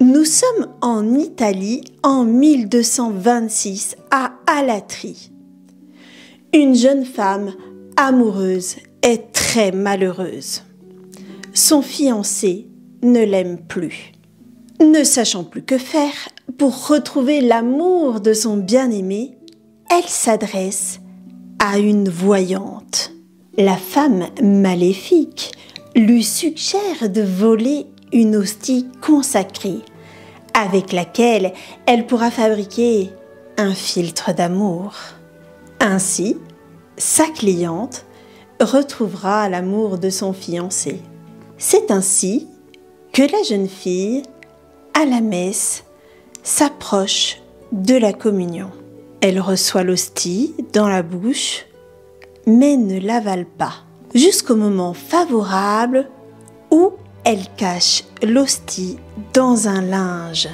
Nous sommes en Italie en 1226 à Alatri. Une jeune femme amoureuse est très malheureuse. Son fiancé ne l'aime plus. Ne sachant plus que faire pour retrouver l'amour de son bien-aimé, elle s'adresse à une voyante. La femme maléfique lui suggère de voler une hostie consacrée avec laquelle elle pourra fabriquer un filtre d'amour. Ainsi, sa cliente retrouvera l'amour de son fiancé. C'est ainsi que la jeune fille, à la messe, s'approche de la communion. Elle reçoit l'hostie dans la bouche, mais ne l'avale pas, jusqu'au moment favorable où elle cache l'hostie dans un linge.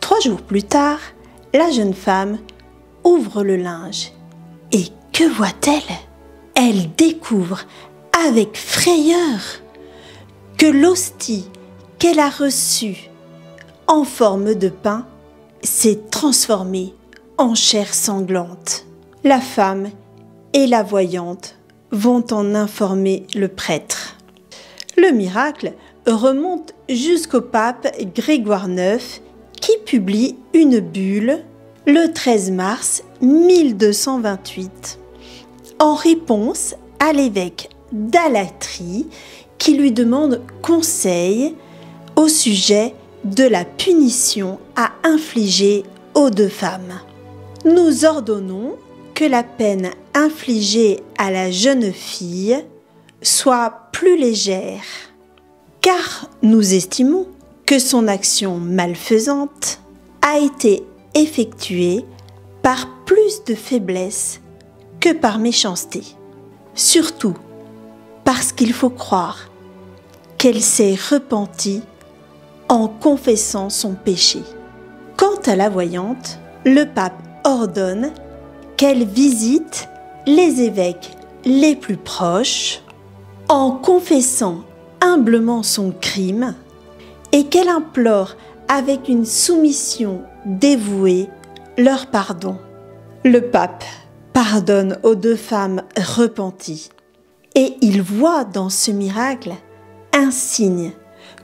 3 jours plus tard, la jeune femme ouvre le linge. Et que voit-elle? Elle découvre avec frayeur que l'hostie qu'elle a reçue en forme de pain s'est transformée en chair sanglante. La femme et la voyante vont en informer le prêtre. Le miracle remonte jusqu'au pape Grégoire IX qui publie une bulle le 13 mars 1228 en réponse à l'évêque d'Alatri qui lui demande conseil au sujet de la punition à infliger aux 2 femmes. Nous ordonnons que la peine infligée à la jeune fille soit plus légère, car nous estimons que son action malfaisante a été effectuée par plus de faiblesse que par méchanceté. Surtout parce qu'il faut croire qu'elle s'est repentie en confessant son péché. Quant à la voyante, le pape ordonne qu'elle visite les évêques les plus proches en confessant humblement son crime et qu'elle implore avec une soumission dévouée leur pardon. Le pape pardonne aux 2 femmes repenties et il voit dans ce miracle un signe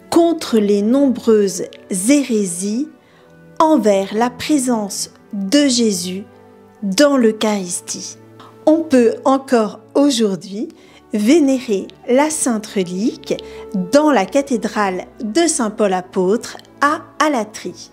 contre les nombreuses hérésies envers la présence de Jésus dans l'Eucharistie. On peut encore aujourd'hui vénérer la Sainte Relique dans la cathédrale de Saint-Paul apôtre à Alatri.